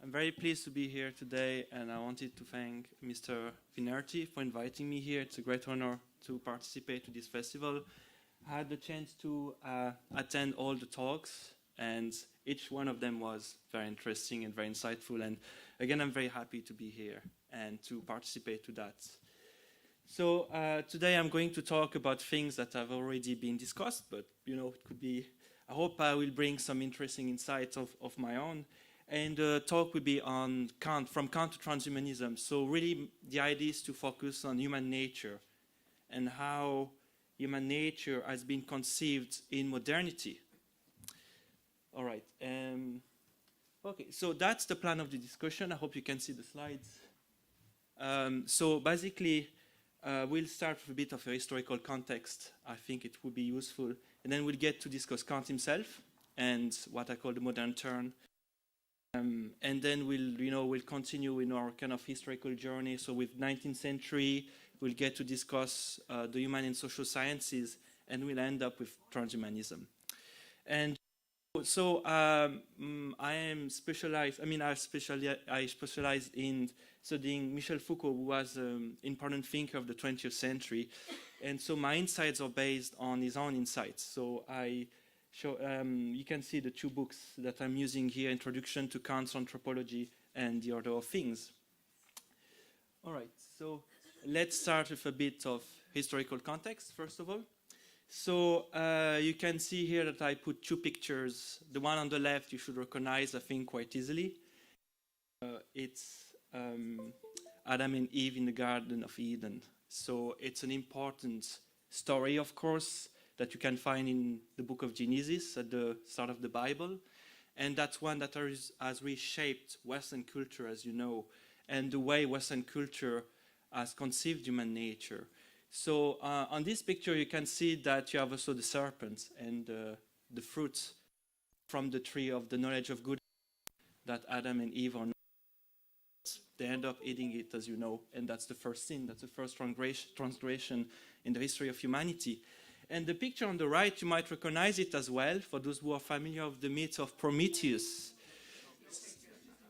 I'm very pleased to be here today, and I wanted to thank Mr. Vinerti for inviting me here. It's a great honor to participate to this festival. I had the chance to attend all the talks, and each one of them was very interesting and very insightful. And again, I'm very happy to be here and to participate to that. So today I'm going to talk about things that have already been discussed, but it could be, I hope I will bring some interesting insights of my own. And the talk will be on Kant, from Kant to transhumanism. So really the idea is to focus on human nature and how human nature has been conceived in modernity. All right. Okay, so that's the plan of the discussion. I hope you can see the slides. So basically, we'll start with a bit of a historical context. I think it would be useful. And then we'll get to discuss Kant himself and what I call the modern turn. And then we'll continue in our kind of historical journey. So with 19th century, we'll get to discuss the human and social sciences, and we'll end up with transhumanism. And so I am specialized. I specialized in studying Michel Foucault, who was an important thinker of the 20th century, and so my insights are based on his own insights. So you can see the two books that I'm using here, Introduction to Kant's Anthropology and The Order of Things. All right, so let's start with a bit of historical context, first of all. So you can see here that I put two pictures. The one on the left you should recognize, I think, quite easily. It's Adam and Eve in the Garden of Eden. So it's an important story, of course, that you can find in the book of Genesis at the start of the Bible. And that's one that has reshaped Western culture, as you know, and the way Western culture has conceived human nature. So on this picture, you can see that you have also the serpent and the fruit from the tree of the knowledge of good that Adam and Eve are not. They end up eating it, as you know, and that's the first sin. That's the first transgression in the history of humanity. And the picture on the right, you might recognize it as well, for those who are familiar with the myth of Prometheus.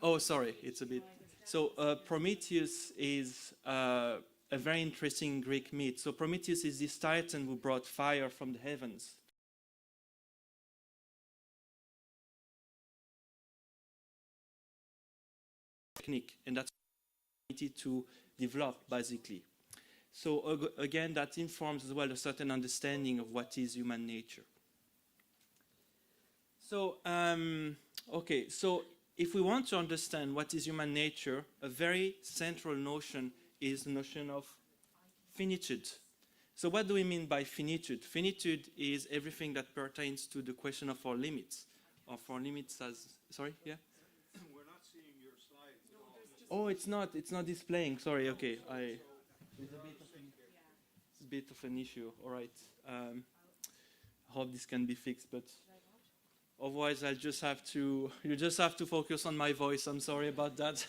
Oh, sorry, it's a bit... So Prometheus is a very interesting Greek myth. So Prometheus is this titan who brought fire from the heavens. Technique, and that's to develop, basically. So again, that informs as well a certain understanding of what is human nature. So, okay, so if we want to understand what is human nature, a very central notion is the notion of finitude. So what do we mean by finitude? Finitude is everything that pertains to the question of our limits. Of our limits as, sorry, yeah? We're not seeing your slides at all. Oh, it's not displaying, sorry, okay. It's a bit of an issue, all right. I hope this can be fixed, but otherwise you just have to focus on my voice. I'm sorry about that.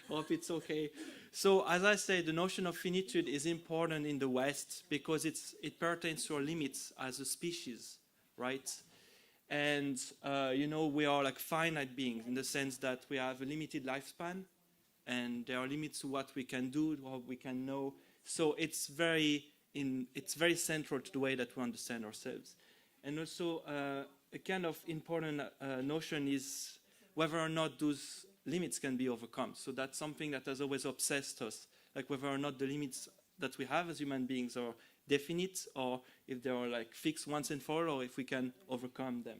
Hope it's okay. So as I said, the notion of finitude is important in the West because it pertains to our limits as a species, right? And we are like finite beings in the sense that we have a limited lifespan, and there are limits to what we can do, what we can know. So it's very central to the way that we understand ourselves. And also a kind of important notion is whether or not those limits can be overcome. So that's something that has always obsessed us, like whether or not the limits that we have as human beings are definite, or if they are like fixed once and for all, or if we can overcome them.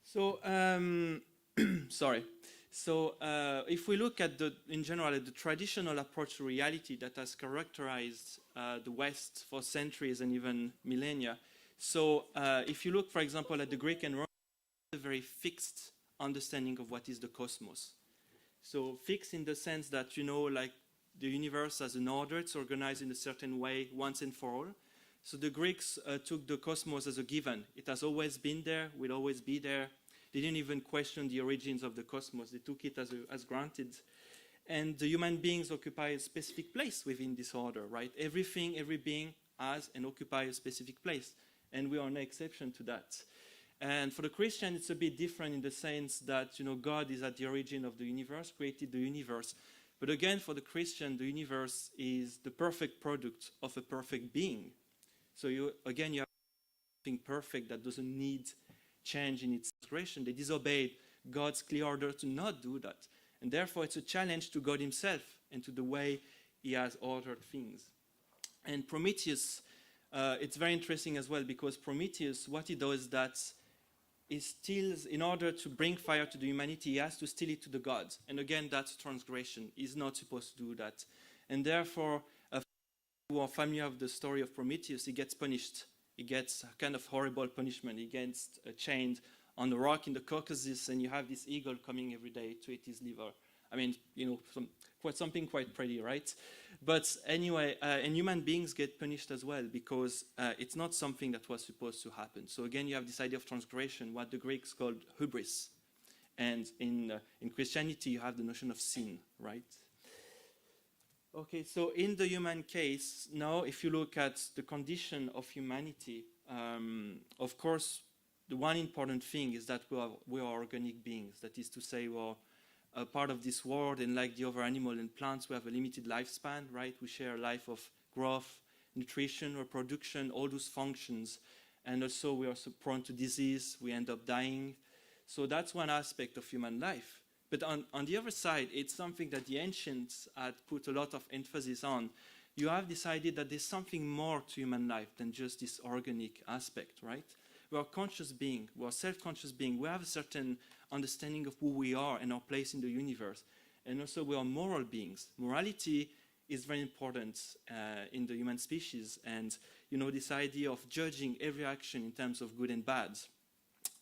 So, sorry. So if we look at in general, at the traditional approach to reality that has characterized the West for centuries and even millennia. So if you look, for example, at the Greek and Roman, a very fixed understanding of what is the cosmos. So fixed in the sense that, like the universe has an order, it's organized in a certain way once and for all. So the Greeks took the cosmos as a given. It has always been there, will always be there. They didn't even question the origins of the cosmos. They took it as granted. And the human beings occupy a specific place within this order, right? Every being has and occupies a specific place. And we are no exception to that. And for the Christian, it's a bit different in the sense that, God is at the origin of the universe, created the universe. But again, for the Christian, the universe is the perfect product of a perfect being. So you have something perfect that doesn't need change in its creation. They disobeyed God's clear order to not do that. And therefore, it's a challenge to God himself and to the way he has ordered things. And Prometheus, it's very interesting as well, because Prometheus, what he does is that he steals, in order to bring fire to the humanity, he has to steal it to the gods. And again, that's transgression. He's not supposed to do that. And therefore, who are familiar with the story of Prometheus, he gets punished. He gets a kind of horrible punishment. He gets chained on a rock in the Caucasus, and you have this eagle coming every day to eat his liver. I mean, something quite pretty, right? But anyway, and human beings get punished as well, because it's not something that was supposed to happen. So again, you have this idea of transgression, what the Greeks called hubris. And in Christianity, you have the notion of sin, right? Okay, so in the human case, now if you look at the condition of humanity, of course, the one important thing is that we are organic beings. That is to say, we are a part of this world, and like the other animal and plants, we have a limited lifespan, right? We share a life of growth, nutrition, reproduction, all those functions. And also we are so prone to disease, we end up dying. So that's one aspect of human life. But on the other side, it's something that the ancients had put a lot of emphasis on. You have decided that there's something more to human life than just this organic aspect, right? We are conscious beings, we are self-conscious beings, we have a certain understanding of who we are and our place in the universe. And also we are moral beings. Morality is very important in the human species, and this idea of judging every action in terms of good and bad,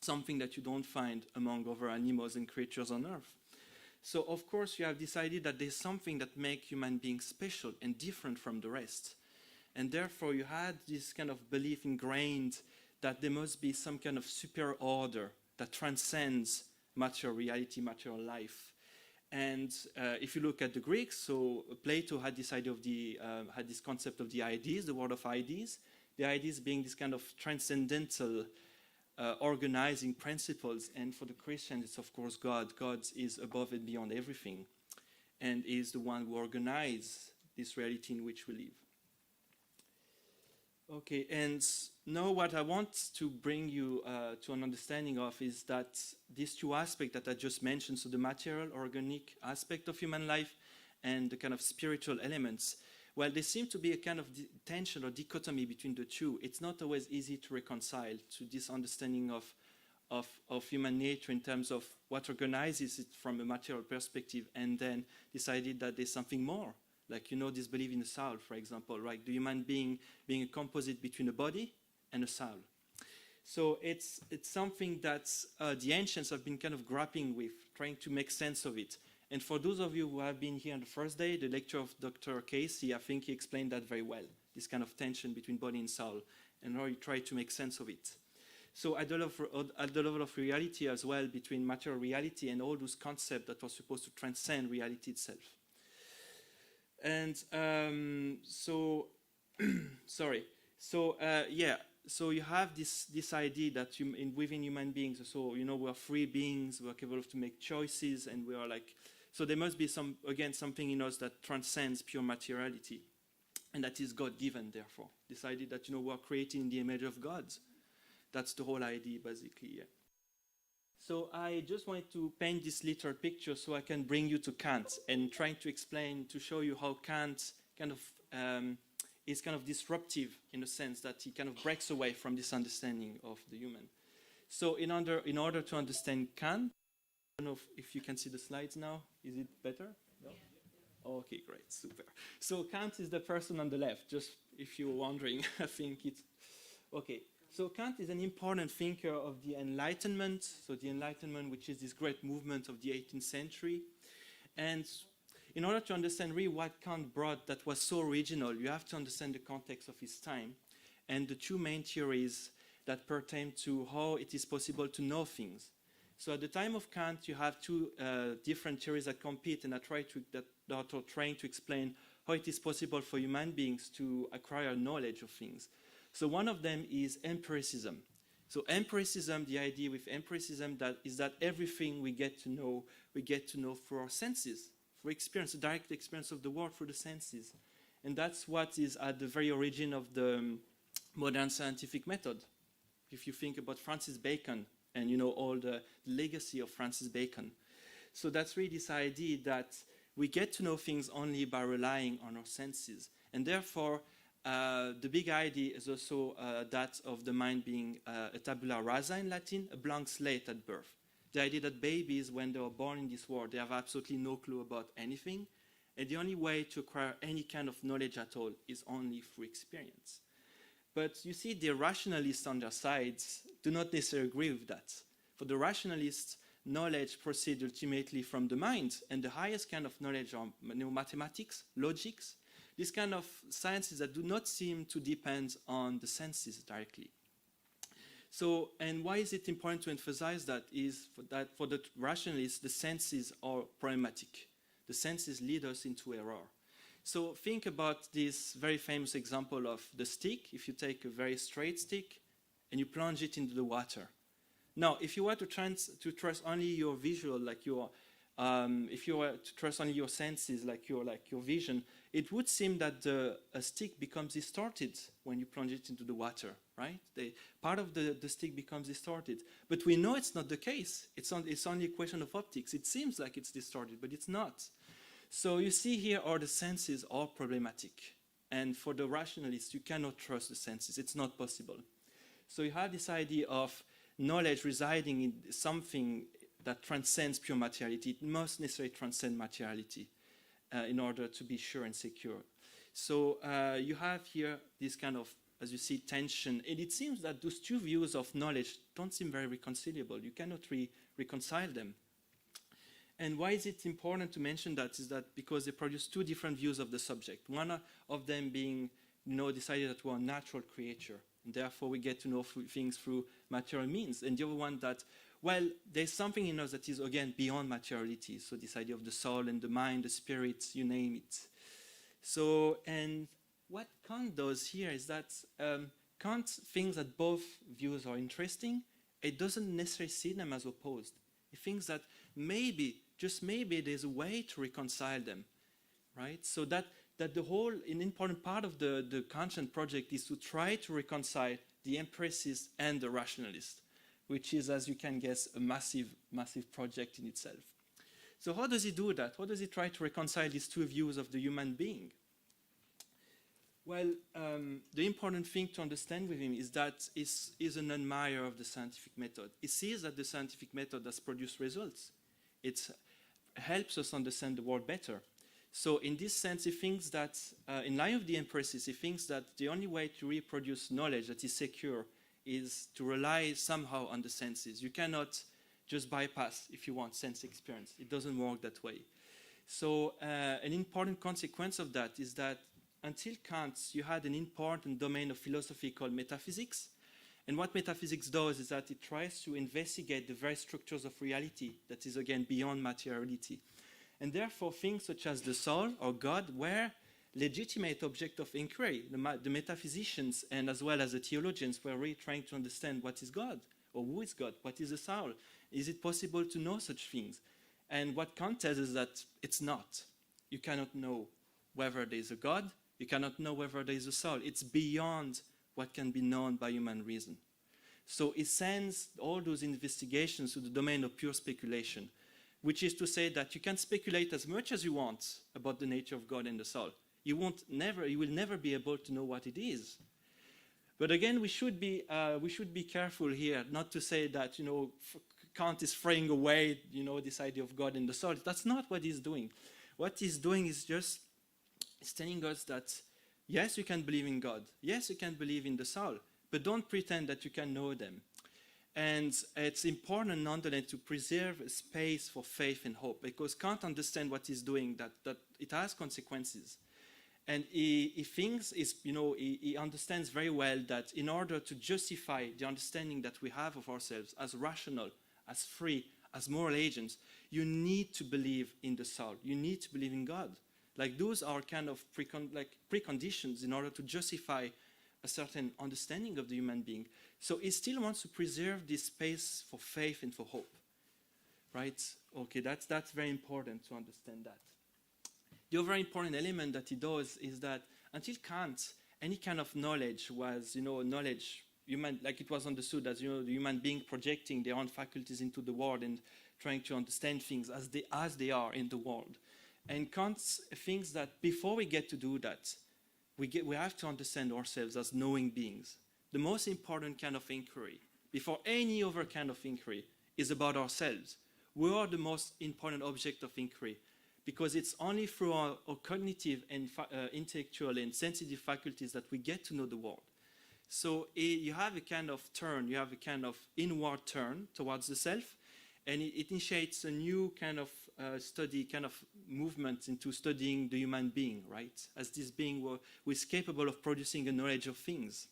something that you don't find among other animals and creatures on Earth. So of course you have decided that there's something that makes human beings special and different from the rest. And therefore you had this kind of belief ingrained that there must be some kind of superior order that transcends material reality, material life. And if you look at the Greeks, so Plato had this idea of had this concept of the ideas, the world of ideas. The ideas being this kind of transcendental organizing principles. And for the Christians, it's of course God. God is above and beyond everything, and is the one who organizes this reality in which we live. Okay, and now what I want to bring you to an understanding of is that these two aspects that I just mentioned, so the material, organic aspect of human life and the kind of spiritual elements, well, there seems to be a kind of tension or dichotomy between the two. It's not always easy to reconcile to this understanding of human nature in terms of what organizes it from a material perspective, and then decided that there's something more. Like, this belief in the soul, for example, right? The human being a composite between a body and a soul. So it's something that the ancients have been kind of grappling with, trying to make sense of it. And for those of you who have been here on the first day, the lecture of Dr. Casey, I think he explained that very well, this kind of tension between body and soul, and how he tried to make sense of it. So at the level of reality as well, between material reality and all those concepts that were supposed to transcend reality itself. And so you have this idea that within human beings, so we are free beings, we are capable to make choices, and we are so there must be something in us that transcends pure materiality, and that is God-given. Therefore, this idea that we are created in the image of God. That's the whole idea, basically. Yeah. So I just wanted to paint this little picture so I can bring you to Kant and trying to explain, to show you how Kant kind of is kind of disruptive in the sense that he kind of breaks away from this understanding of the human. So in order to understand Kant, I don't know if you can see the slides now. Is it better? No? Okay, great, super. So Kant is the person on the left, just if you're wondering. I think it's... Okay. So Kant is an important thinker of the Enlightenment, so the Enlightenment, which is this great movement of the 18th century. And in order to understand really what Kant brought that was so original, you have to understand the context of his time and the two main theories that pertain to how it is possible to know things. So at the time of Kant, you have two different theories that compete and that are trying to explain how it is possible for human beings to acquire knowledge of things. So one of them is empiricism. So empiricism, the idea with empiricism is that everything we get to know through our senses, through experience, the direct experience of the world through the senses. And that's what is at the very origin of the modern scientific method. If you think about Francis Bacon and all the legacy of Francis Bacon. So that's really this idea that we get to know things only by relying on our senses. And therefore, the big idea is also that of the mind being a tabula rasa in Latin, a blank slate at birth. The idea that babies, when they are born in this world, they have absolutely no clue about anything. And the only way to acquire any kind of knowledge at all is only through experience. But you see, the rationalists on their sides do not necessarily agree with that. For the rationalists, knowledge proceeds ultimately from the mind, and the highest kind of knowledge are mathematics, logics, these kind of sciences that do not seem to depend on the senses directly. So, and why is it important to emphasize that is for the rationalists, the senses are problematic. The senses lead us into error. So think about this very famous example of the stick. If you take a very straight stick and you plunge it into the water. Now, if you were to trust only your visual, like your, if you were to trust only your senses, like your vision, it would seem that a stick becomes distorted when you plunge it into the water, right? Part of the stick becomes distorted. But we know it's not the case. It's only a question of optics. It seems like it's distorted, but it's not. So you see here are the senses are problematic. And for the rationalists, you cannot trust the senses. It's not possible. So you have this idea of knowledge residing in something that transcends pure materiality. It must necessarily transcend materiality in order to be sure and secure. So you have here this kind of, as you see, tension. And it seems that those two views of knowledge don't seem very reconcilable. You cannot reconcile them. And why is it important to mention that is that because they produce two different views of the subject. One of them being, this idea that we're a natural creature, and therefore we get to know things through material means. And the other one that, well, there's something in us that is, again, beyond materiality. So this idea of the soul and the mind, the spirit, you name it. So, and what Kant does here is that Kant thinks that both views are interesting. It doesn't necessarily see them as opposed. He thinks that maybe, just maybe, there's a way to reconcile them, right? So that the whole, an important part of the Kantian project is to try to reconcile the empiricist and the rationalist, which is, as you can guess, a massive, massive project in itself. So how does he do that? How does he try to reconcile these two views of the human being? Well, the important thing to understand with him is that he's an admirer of the scientific method. He sees that the scientific method has produced results. It helps us understand the world better. So in this sense, he thinks that, in line with the empiricist, he thinks that the only way to reproduce knowledge that is secure is to rely somehow on the senses. You cannot just bypass, if you want, sense experience. It doesn't work that way. So an important consequence of that is that until Kant, you had an important domain of philosophy called metaphysics. And what metaphysics does is that it tries to investigate the very structures of reality that is, again, beyond materiality. And therefore, things such as the soul or God were legitimate object of inquiry. The metaphysicians and as well as the theologians were really trying to understand what is God, or who is God, what is the soul. Is it possible to know such things? And what Kant says is that it's not. You cannot know whether there is a God. You cannot know whether there is a soul. It's beyond what can be known by human reason. So it sends all those investigations to the domain of pure speculation, which is to say that you can speculate as much as you want about the nature of God and the soul. You will never be able to know what it is. But again, we should be careful here, not to say that Kant is throwing away this idea of God and the soul. That's not what he's doing. What he's doing is just telling us that yes, you can believe in God, yes, you can believe in the soul, but don't pretend that you can know them. And it's important nonetheless to preserve a space for faith and hope, because Kant understands what he's doing, that it has consequences. And he thinks, he understands very well that in order to justify the understanding that we have of ourselves as rational, as free, as moral agents, you need to believe in the soul. You need to believe in God. Like those are kind of preconditions in order to justify a certain understanding of the human being. So he still wants to preserve this space for faith and for hope, right? Okay, that's very important to understand that. The other important element that he does is that until Kant, any kind of knowledge was, knowledge, human, like it was understood as, the human being projecting their own faculties into the world and trying to understand things as they are in the world. And Kant thinks that before we get to do that, we have to understand ourselves as knowing beings. The most important kind of inquiry, before any other kind of inquiry, is about ourselves. We are the most important object of inquiry, because it's only through our cognitive and intellectual and sensitive faculties that we get to know the world. So you have a kind of turn, you have a kind of inward turn towards the self, and it initiates a new kind of study, kind of movement into studying the human being, right? As this being who is capable of producing a knowledge of things.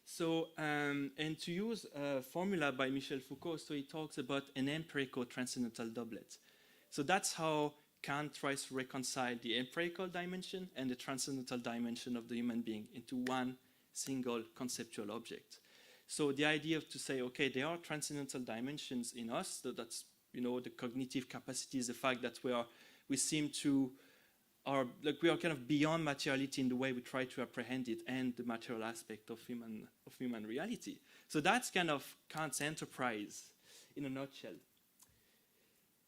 So, and to use a formula by Michel Foucault, so he talks about an empirical transcendental doublet. So that's how Kant tries to reconcile the empirical dimension and the transcendental dimension of the human being into one single conceptual object. So the idea of to say, okay, there are transcendental dimensions in us, so that's, the cognitive capacities, the fact that we are kind of beyond materiality in the way we try to apprehend it, and the material aspect of human reality. So that's kind of Kant's enterprise in a nutshell.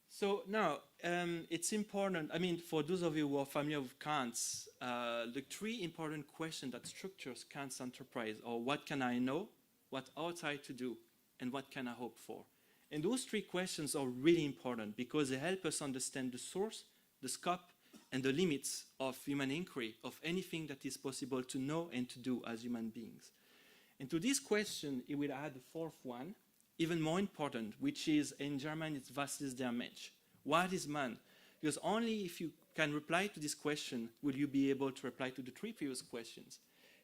So now, it's important, for those of you who are familiar with Kant's, the three important questions that structures Kant's enterprise are: what can I know, what ought I to do, and what can I hope for? And those three questions are really important because they help us understand the source, the scope, and the limits of human inquiry, of anything that is possible to know and to do as human beings. And to this question, he will add the fourth one, even more important, which is, in German, it's was ist der Mensch? What is man? Because only if you can reply to this question will you be able to reply to the three previous questions.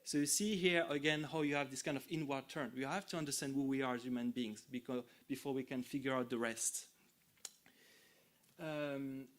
So you see here, again, how you have this kind of inward turn. You have to understand who we are as human beings before we can figure out the rest.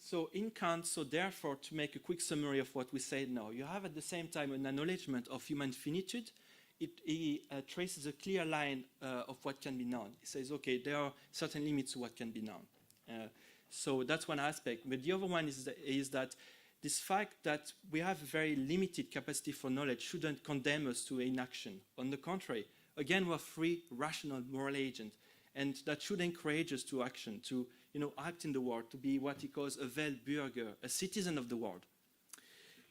So in Kant, so therefore, to make a quick summary of what we said now, you have at the same time an acknowledgement of human finitude. He traces a clear line of what can be known. He says, okay, there are certain limits to what can be known. So that's one aspect. But the other one is that this fact that we have a very limited capacity for knowledge shouldn't condemn us to inaction. On the contrary, again, we're free, rational, moral agents. And that should encourage us to action, to act in the world, to be what he calls a Weltbürger, a citizen of the world.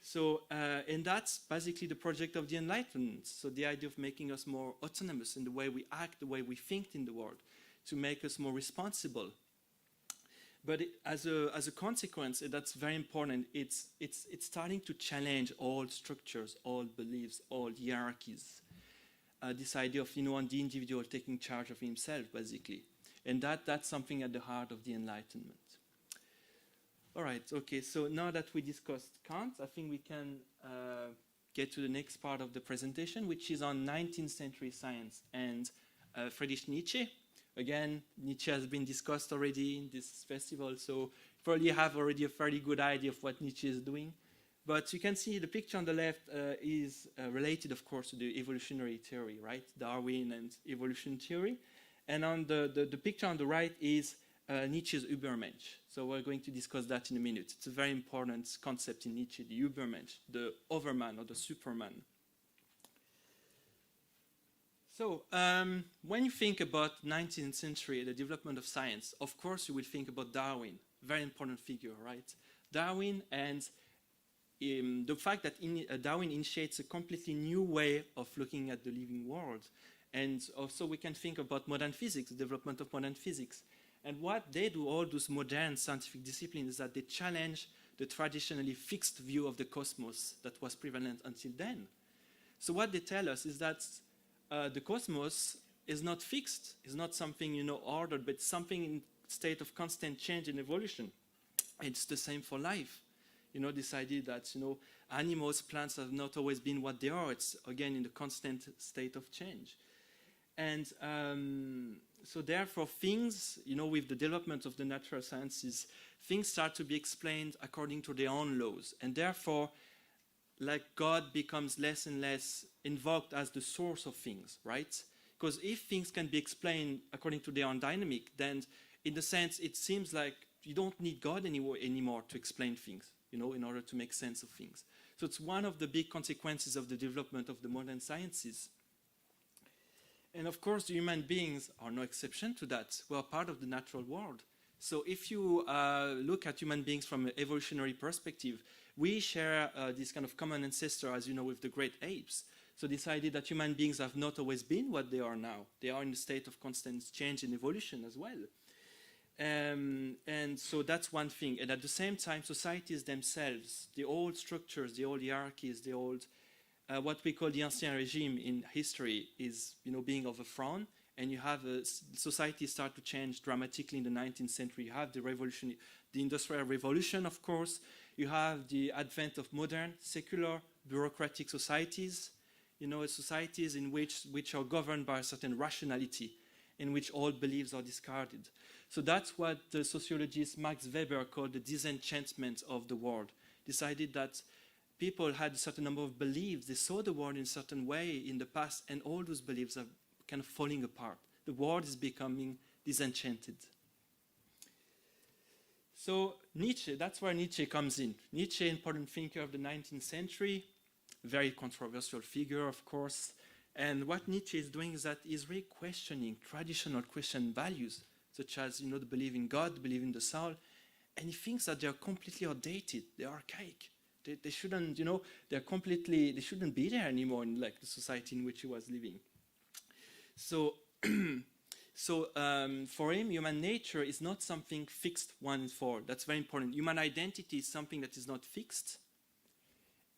So, and that's basically the project of the Enlightenment. So the idea of making us more autonomous in the way we act, the way we think in the world, to make us more responsible. But as a consequence, that's very important, it's starting to challenge all structures, all beliefs, all hierarchies. This idea of, on the individual taking charge of himself, basically. And that's something at the heart of the Enlightenment. All right, okay, so now that we discussed Kant, I think we can get to the next part of the presentation, which is on 19th century science and Friedrich Nietzsche. Again, Nietzsche has been discussed already in this festival, so probably have already a fairly good idea of what Nietzsche is doing. But you can see the picture on the left is related, of course, to the evolutionary theory, right? Darwin and evolution theory. And on the picture on the right is Nietzsche's Übermensch. So we're going to discuss that in a minute. It's a very important concept in Nietzsche, the Übermensch, the overman or the superman. So when you think about 19th century, the development of science, of course you will think about Darwin, very important figure, right? Darwin and the fact that Darwin initiates a completely new way of looking at the living world. And also we can think about modern physics, the development of modern physics. And what they do, all those modern scientific disciplines, is that they challenge the traditionally fixed view of the cosmos that was prevalent until then. So what they tell us is that the cosmos is not fixed, is not something, ordered, but something in state of constant change and evolution. It's the same for life. This idea that, animals, plants have not always been what they are. It's, again, in the constant state of change. And so therefore things, with the development of the natural sciences, things start to be explained according to their own laws. And therefore, like God becomes less and less invoked as the source of things, right? Because if things can be explained according to their own dynamic, then in a sense it seems like you don't need God anymore to explain things, in order to make sense of things. So it's one of the big consequences of the development of the modern sciences. And of course, the human beings are no exception to that. We are part of the natural world. So if you look at human beings from an evolutionary perspective, we share this kind of common ancestor, as you know, with the great apes. So this idea that human beings have not always been what they are now. They are in a state of constant change and evolution as well. And so that's one thing. And at the same time, societies themselves, the old structures, the old hierarchies, the old, what we call the ancien regime in history is, being overthrown. And you have society start to change dramatically in the 19th century. You have the revolution, the Industrial Revolution, of course. You have the advent of modern, secular, bureaucratic societies. Societies in which are governed by a certain rationality, in which all beliefs are discarded. So that's what the sociologist Max Weber called the disenchantment of the world. Decided that people had a certain number of beliefs. They saw the world in a certain way in the past, and all those beliefs are kind of falling apart. The world is becoming disenchanted. So Nietzsche, that's where Nietzsche comes in. Nietzsche, important thinker of the 19th century, very controversial figure, of course. And what Nietzsche is doing is that he's really questioning traditional Christian values, such as, the belief in God, the belief in the soul. And he thinks that they are completely outdated, they're archaic. They shouldn't, they shouldn't be there anymore in the society in which he was living. So, for him, human nature is not something fixed one and for all. That's very important. Human identity is something that is not fixed.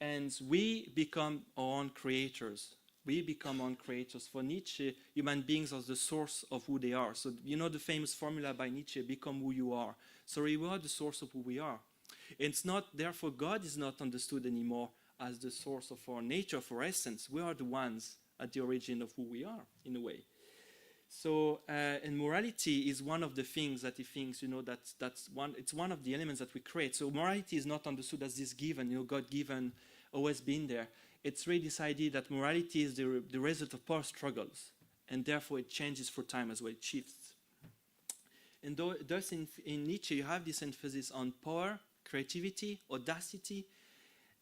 And we become our own creators. We become our own creators. For Nietzsche, human beings are the source of who they are. So, the famous formula by Nietzsche, become who you are. So we are the source of who we are. It's not, therefore, God is not understood anymore as the source of our nature, of our essence. We are the ones at the origin of who we are, in a way. So, and morality is one of the things that he thinks, it's one of the elements that we create. So morality is not understood as this given, God-given, always been there. It's really this idea that morality is the result of power struggles, and therefore it changes for time as well, it shifts. And thus in Nietzsche, you have this emphasis on power, creativity, audacity,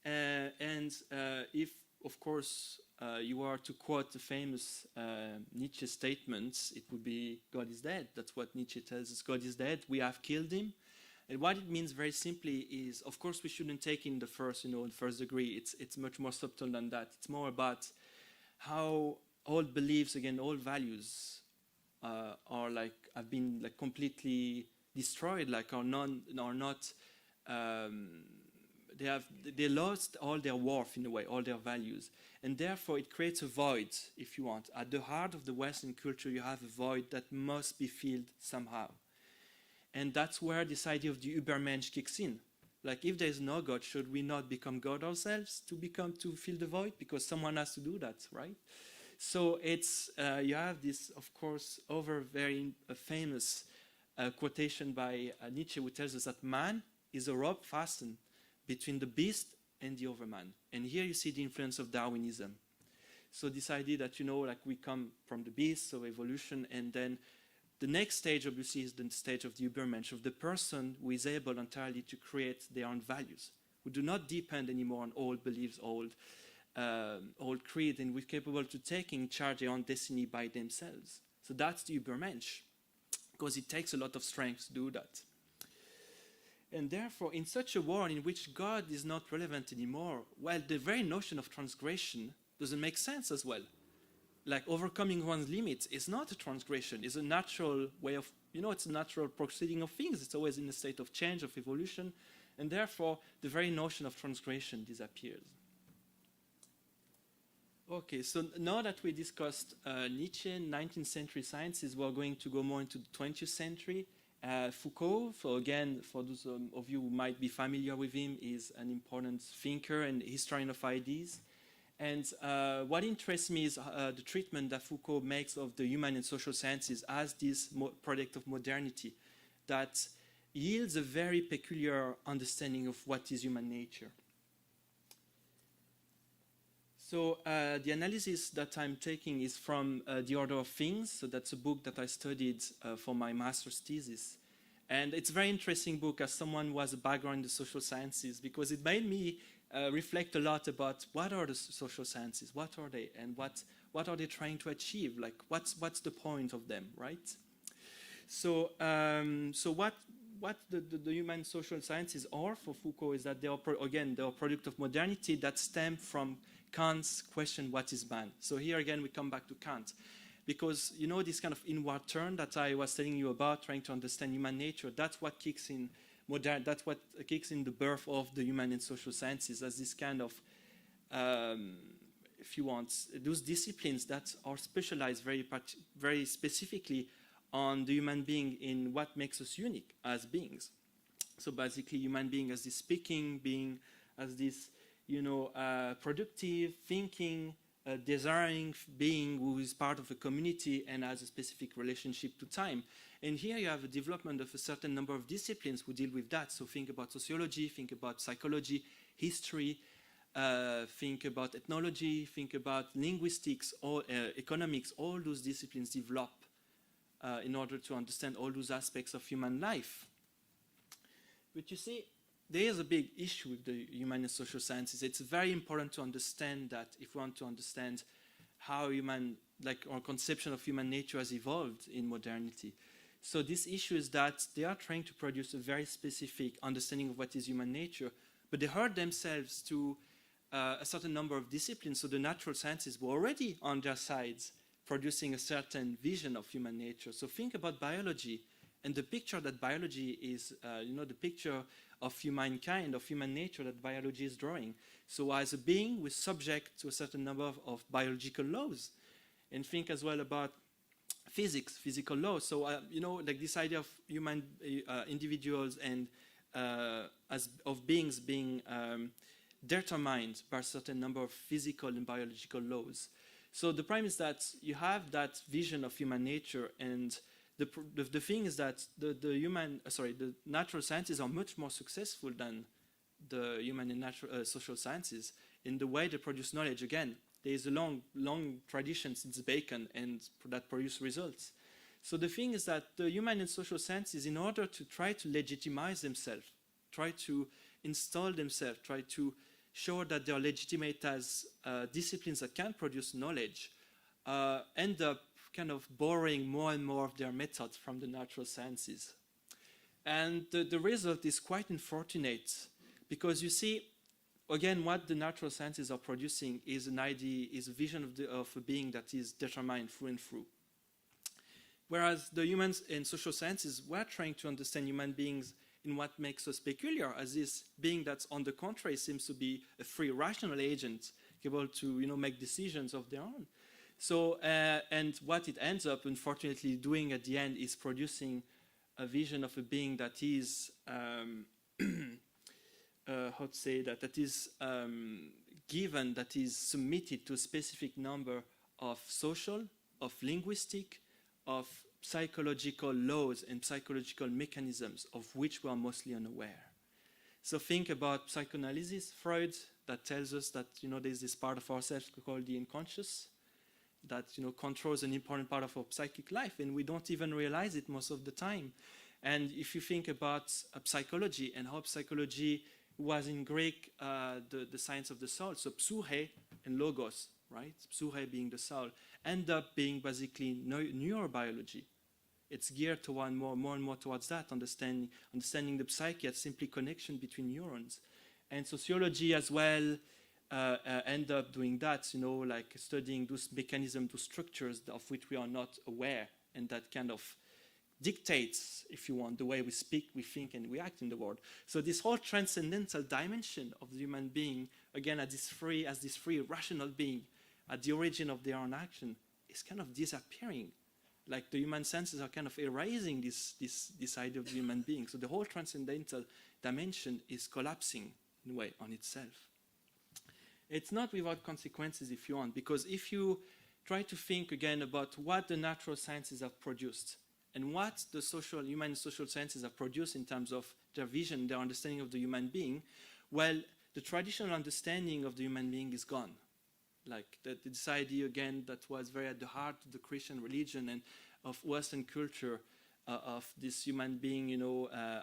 and if, of course, you are to quote the famous Nietzsche statements, it would be, God is dead. That's what Nietzsche tells us, God is dead, we have killed him. And what it means very simply is, of course, we shouldn't take in the first degree. It's much more subtle than that. It's more about how all beliefs, again, all values have been completely destroyed, they lost all their worth in a way, all their values. And therefore it creates a void, if you want. At the heart of the Western culture, you have a void that must be filled somehow. And that's where this idea of the Übermensch kicks in. If there's no God, should we not become God ourselves to fill the void? Because someone has to do that, right? So it's, you have this, of course, very famous quotation by Nietzsche, who tells us that man is a rope fastened between the beast and the overman. And here you see the influence of Darwinism. So this idea that, we come from the beast, so evolution, and then the next stage, obviously, is the stage of the Übermensch, of the person who is able entirely to create their own values, who do not depend anymore on old beliefs, old creed, and who is capable to taking charge their own destiny by themselves. So that's the Übermensch, because it takes a lot of strength to do that. And therefore, in such a world in which God is not relevant anymore, well, the very notion of transgression doesn't make sense as well. Overcoming one's limits is not a transgression. It's a natural way of, it's a natural proceeding of things. It's always in a state of change, of evolution. And therefore, the very notion of transgression disappears. Okay, so now that we discussed Nietzsche, 19th century sciences, we're going to go more into the 20th century. Foucault, so again, for those of you who might be familiar with him, is an important thinker and historian of ideas. And what interests me is the treatment that Foucault makes of the human and social sciences as this product of modernity that yields a very peculiar understanding of what is human nature. So the analysis that I'm taking is from The Order of Things. So that's a book that I studied for my master's thesis. And it's a very interesting book as someone who has a background in the social sciences, because it made me reflect a lot about what are the social sciences, what are they, and what are they trying to achieve, like what's the point of them, right? So, what the human social sciences are for Foucault is that they are, again, they are a product of modernity that stem from Kant's question, what is man? So here again, we come back to Kant. Because, you know, this kind of inward turn that I was telling you about, trying to understand human nature, that's what kicks in that's what kicks in the birth of the human and social sciences as this kind of, if you want, those disciplines that are specialized very specifically on the human being in what makes us unique as beings. So basically, human being as this speaking being, as this, you know, productive, thinking, desiring being who is part of a community and has a specific relationship to time. And here you have a development of a certain number of disciplines who deal with that. So think about sociology, think about psychology, history, think about ethnology, think about linguistics, or economics. All those disciplines develop in order to understand all those aspects of human life. But you see, there is a big issue with the human and social sciences. It's very important to understand that if we want to understand how human, like our conception of human nature has evolved in modernity. So this issue is that they are trying to produce a very specific understanding of what is human nature, but they hurt themselves to a certain number of disciplines. So the natural sciences were already on their sides, producing a certain vision of human nature. So think about biology and the picture that biology is, you know, the picture of humankind, of human nature that biology is drawing. So as a being, we're subject to a certain number of biological laws. And think as well about physics, physical laws. So, you know, like this idea of human individuals and of beings being determined by a certain number of physical and biological laws. So the problem is that you have that vision of human nature, and the thing is that the natural sciences are much more successful than the human and natural social sciences in the way they produce knowledge. Again, there is a long tradition since Bacon and that produce results. So the thing is that the human and social sciences, in order to try to legitimize themselves, try to install themselves, try to show that they are legitimate as disciplines that can produce knowledge, end up kind of borrowing more and more of their methods from the natural sciences. And the result is quite unfortunate, because you see, again, what the natural sciences are producing is an idea, is a vision of a being that is determined through and through. Whereas the humans and social sciences were trying to understand human beings in what makes us peculiar, as this being that, on the contrary, seems to be a free, rational agent, able to, you know, make decisions of their own. So, and what it ends up, unfortunately, doing at the end is producing a vision of a being that is, how to say that, that is given, that is submitted to a specific number of social, of linguistic, of psychological laws and psychological mechanisms of which we are mostly unaware. So think about psychoanalysis, Freud, that tells us that, you know, there's this part of ourselves called the unconscious that, you know, controls an important part of our psychic life, and we don't even realize it most of the time. And if you think about psychology and how psychology was in Greek the science of the soul, so psyche and logos, right? Psyche being the soul, end up being basically neurobiology. It's geared toward more and more towards that, understanding the psyche as simply connection between neurons. And sociology as well end up doing that, you know, like studying those mechanisms, those structures of which we are not aware, and that kind of dictates, if you want, the way we speak, we think, and we act in the world. So this whole transcendental dimension of the human being, again, as this free rational being, at the origin of their own action, is kind of disappearing. Like the human senses are kind of erasing this idea of the human being. So the whole transcendental dimension is collapsing, in a way, on itself. It's not without consequences, if you want, because if you try to think again about what the natural sciences have produced and what the human and social sciences have produced in terms of their vision, their understanding of the human being, well, the traditional understanding of the human being is gone. like this idea again that was very at the heart of the Christian religion and of Western culture, of this human being,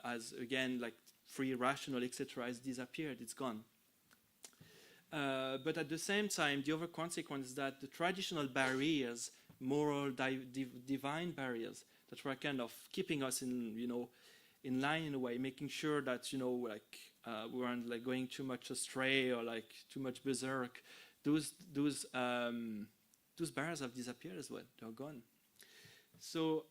as again like free, rational, etc., has disappeared. It's gone. But at the same time, the other consequence is that the traditional barriers, moral, divine barriers, that were kind of keeping us in line in a way, making sure that we weren't like going too much astray or like too much berserk. Those barriers have disappeared as well. They're gone. So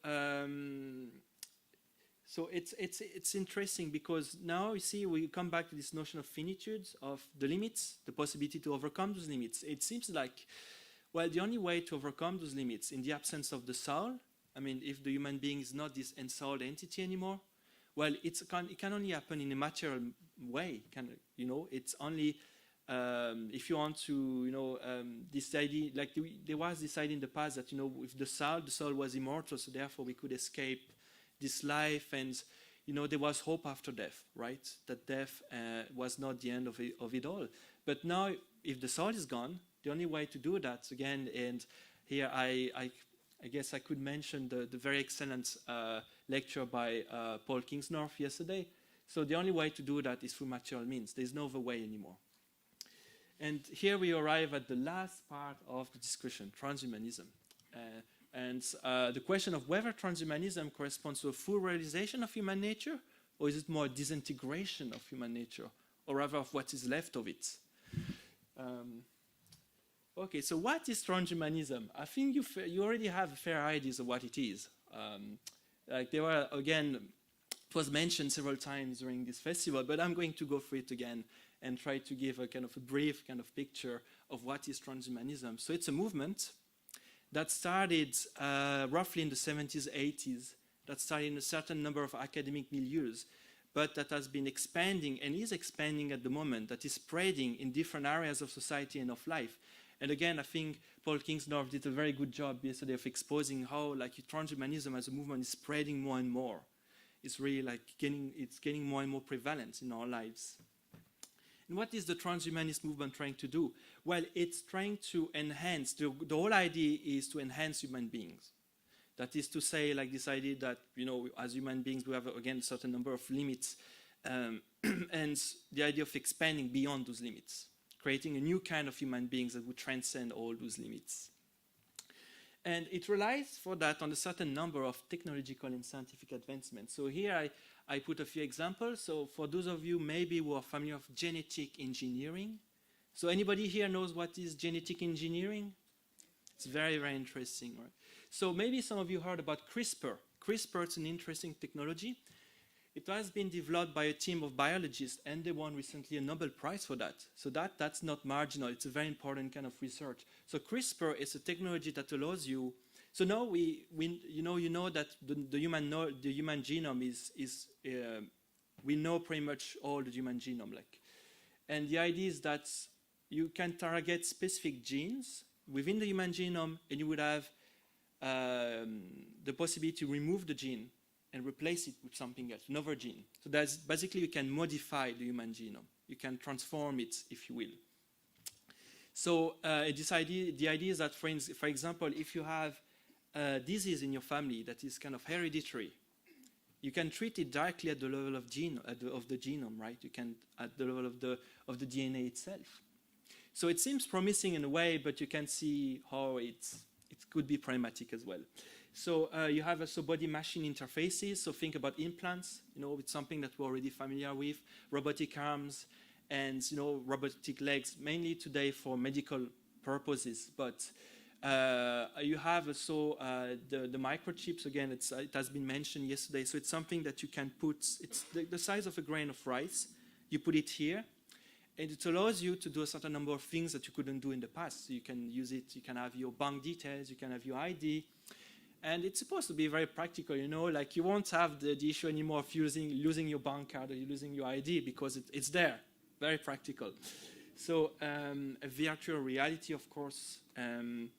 it's interesting because now you see we come back to this notion of finitude, of the limits, the possibility to overcome those limits. It seems like, well, the only way to overcome those limits in the absence of the soul, I mean, if the human being is not this ensouled entity anymore, well, it can only happen in a material way. It's only if you want to, this idea, like there was this idea in the past that, with the soul was immortal, so therefore we could escape this life, and, there was hope after death, right? That death was not the end of it all. But now, if the soul is gone, the only way to do that, again, and here I guess I could mention the very excellent lecture by Paul Kingsnorth yesterday. So the only way to do that is through material means. There's no other way anymore. And here we arrive at the last part of the discussion, transhumanism. And the question of whether transhumanism corresponds to a full realization of human nature, or is it more a disintegration of human nature, or rather of what is left of it? Okay, so what is transhumanism? I think you already have a fair idea of what it is. Like there were, again, it was mentioned several times during this festival, but I'm going to go through it again and try to give a kind of a brief kind of picture of what is transhumanism. So it's a movement that started roughly in the 70s, 80s, that started in a certain number of academic milieux, but that has been expanding and is expanding at the moment, that is spreading in different areas of society and of life. And again, I think Paul Kingsnorth did a very good job yesterday of exposing how like transhumanism as a movement is spreading more and more. It's really like getting more and more prevalent in our lives. And what is the transhumanist movement trying to do? Well, it's trying to enhance, the whole idea is to enhance human beings. That is to say, like this idea that, as human beings, we have, again, a certain number of limits, and the idea of expanding beyond those limits, creating a new kind of human beings that would transcend all those limits. And it relies for that on a certain number of technological and scientific advancements. So here I put a few examples. So for those of you maybe who are familiar with genetic engineering, so anybody here knows what is genetic engineering? It's very, very interesting, right? So maybe some of you heard about CRISPR. CRISPR is an interesting technology. It has been developed by a team of biologists, and they won recently a Nobel Prize for that. So that's not marginal. It's a very important kind of research. So CRISPR is a technology that allows you. So now you know that the human genome is we know pretty much all the human genome, and the idea is that you can target specific genes within the human genome, and you would have the possibility to remove the gene and replace it with something else, another gene. So that's basically you can modify the human genome. You can transform it, if you will. So the idea is that, for example, if you have a disease in your family that is kind of hereditary, you can treat it directly at the level of the genome, right? You can at the level of the DNA itself. So it seems promising in a way, but you can see how it could be problematic as well. So you have also body-machine interfaces. So think about implants. It's something that we're already familiar with. Robotic arms and robotic legs, mainly today for medical purposes. But you have also the microchips. Again, it has been mentioned yesterday. So it's something that you can put. It's the size of a grain of rice. You put it here, and it allows you to do a certain number of things that you couldn't do in the past. So you can use it. You can have your bank details. You can have your ID. And it's supposed to be very practical, like you won't have the issue anymore of losing your bank card or losing your ID because it's there, very practical. So a virtual reality, of course. And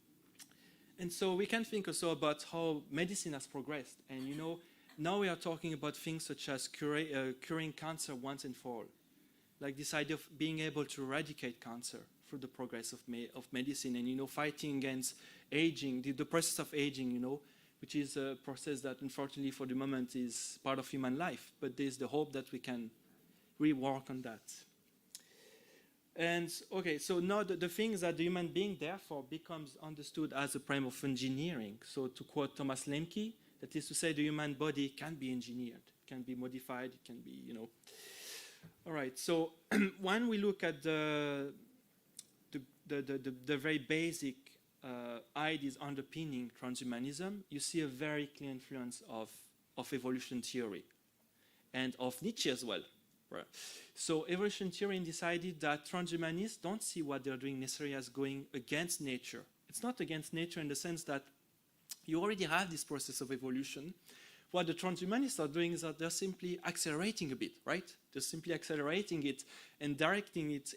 so we can think also about how medicine has progressed. And now we are talking about things such as curing cancer once and for all. Like this idea of being able to eradicate cancer. through the progress of medicine, and, you know, fighting against aging, the process of aging, you know, which is a process that unfortunately for the moment is part of human life. But there's the hope that we can really work on that. And okay, so now the things that the human being therefore becomes understood as a prime of engineering. So to quote Thomas Lemke, that is to say, the human body can be engineered, can be modified, it can be, you know. All right, so when we look at the very basic ideas underpinning transhumanism, you see a very clear influence of evolution theory and of Nietzsche as well. Right. So evolution theory decided that transhumanists don't see what they're doing necessarily as going against nature. It's not against nature in the sense that you already have this process of evolution. What the transhumanists are doing is that they're simply accelerating a bit, right? They're simply accelerating it and directing it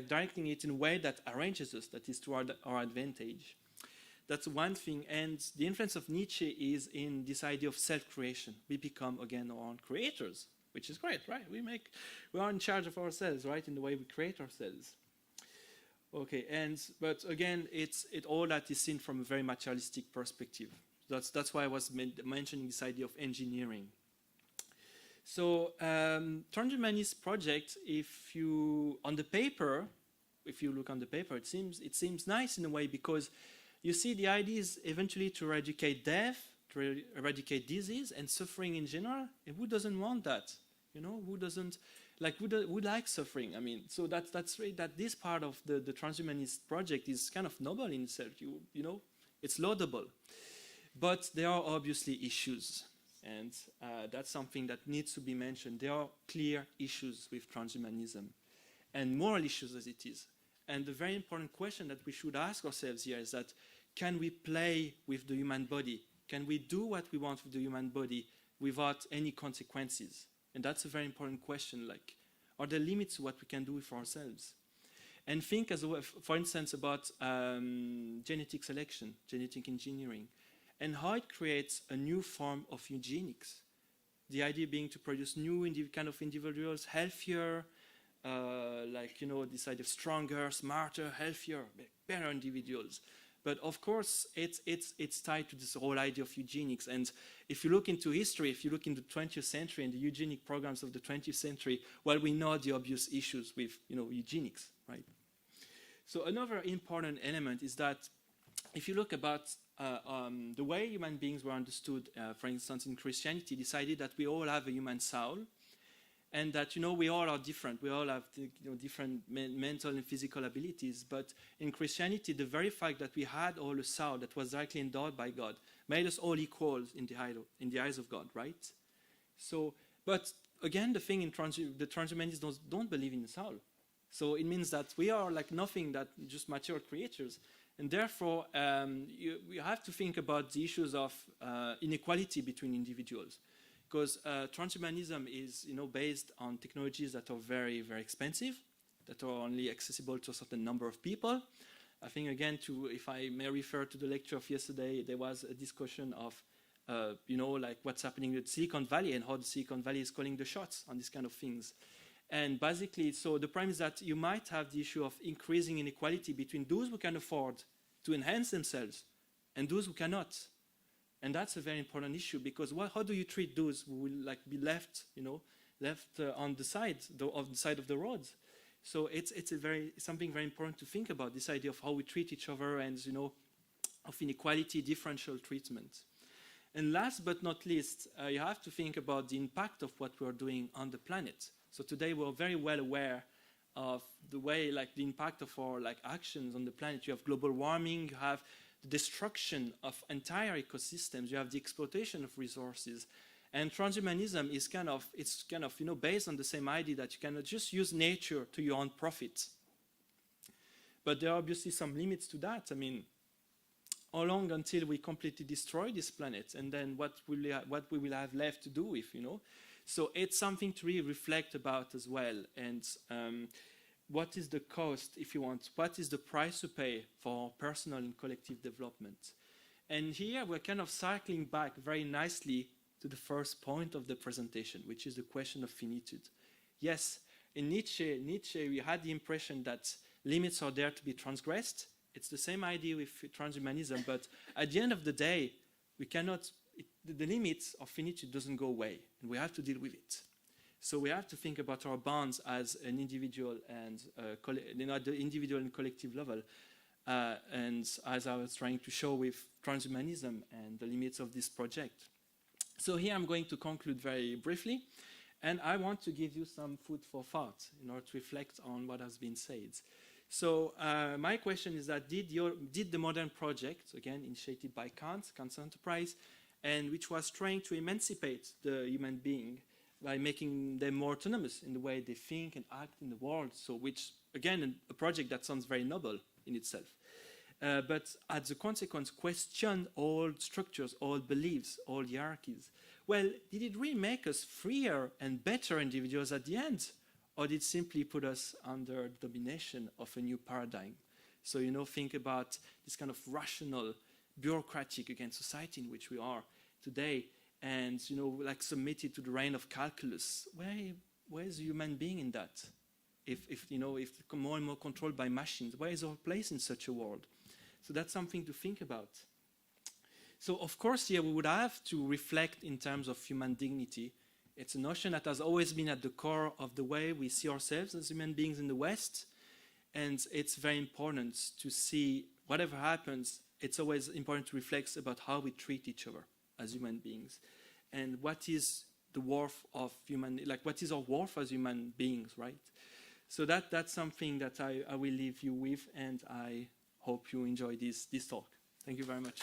directing it in a way that arranges us, that is to our advantage. That's one thing. And the influence of Nietzsche is in this idea of self-creation. We become, again, our own creators, which is great, right? We are in charge of ourselves, right, in the way we create ourselves. Okay, but again, all that is seen from a very materialistic perspective. That's why I was mentioning this idea of engineering. So transhumanist project, if you look on the paper, it seems nice in a way, because you see the idea is eventually to eradicate death, to eradicate disease and suffering in general. And who doesn't want that? You know, who doesn't like? Who likes suffering? I mean, so that's right. That this part of the transhumanist project is kind of noble in itself. You know, it's laudable, but there are obviously issues, and that's something that needs to be mentioned. There are clear issues with transhumanism, and moral issues as it is. And the very important question that we should ask ourselves here is that: can we play with the human body? Can we do what we want with the human body without any consequences? And that's a very important question. Like, are there limits to what we can do with ourselves? And think, as well, for instance, about genetic selection, genetic engineering, and how it creates a new form of eugenics. The idea being to produce new kind of individuals, healthier, this idea of stronger, smarter, healthier, better individuals. But of course, it's tied to this whole idea of eugenics. And if you look into history, if you look into the 20th century and the eugenic programs of the 20th century, well, we know the obvious issues with, eugenics, right? So another important element is that if you look about the way human beings were understood, for instance, in Christianity, decided that we all have a human soul, and that, we all are different. We all have different mental and physical abilities. But in Christianity, the very fact that we had all a soul that was directly endowed by God made us all equals in the eyes of God, right? So, but again, the thing in the transhumanists don't believe in the soul. So it means that we are like nothing, that just mature creatures. And therefore, you have to think about the issues of inequality between individuals. Because transhumanism is, based on technologies that are very, very expensive, that are only accessible to a certain number of people. I think, again, if I may refer to the lecture of yesterday, there was a discussion of, what's happening at Silicon Valley and how the Silicon Valley is calling the shots on these kind of things. And basically, so the problem is that you might have the issue of increasing inequality between those who can afford to enhance themselves and those who cannot. And that's a very important issue, because how do you treat those who will be left, on the side of the roads? So it's something very important to think about, this idea of how we treat each other and of inequality, differential treatment. And last but not least, you have to think about the impact of what we are doing on the planet. So today we're very well aware of the way, the impact of our actions on the planet. You have global warming, you have the destruction of entire ecosystems, you have the exploitation of resources. And transhumanism is kind of based on the same idea that you cannot just use nature to your own profit. But there are obviously some limits to that. I mean, how long until we completely destroy this planet? And then what we will have left to do with, So it's something to really reflect about as well. And what is the cost, if you want? What is the price to pay for personal and collective development? And here we're kind of cycling back very nicely to the first point of the presentation, which is the question of finitude. Yes, in Nietzsche, we had the impression that limits are there to be transgressed. It's the same idea with transhumanism, but at the end of the day, we cannot, the limits of finitude doesn't go away, and we have to deal with it. So we have to think about our bonds as an individual and at the individual and collective level. And as I was trying to show with transhumanism and the limits of this project. So here I'm going to conclude very briefly, and I want to give you some food for thought in order to reflect on what has been said. So my question is that did the modern project, again initiated by Kant's enterprise, and which was trying to emancipate the human being by making them more autonomous in the way they think and act in the world, so which, again, a project that sounds very noble in itself. But as a consequence, question all structures, all beliefs, all hierarchies. Well, did it really make us freer and better individuals at the end? Or did it simply put us under domination of a new paradigm? So, think about this kind of rational, bureaucratic, again, society in which we are today, and, like submitted to the reign of calculus. Where is the human being in that? If more and more controlled by machines, where is our place in such a world? So that's something to think about. So of course here we would have to reflect in terms of human dignity. It's a notion that has always been at the core of the way we see ourselves as human beings in the West. And it's very important to see whatever happens, it's always important to reflect about how we treat each other as human beings. And what is the worth of what is our worth as human beings, right? So that's something that I will leave you with, and I hope you enjoy this talk. Thank you very much.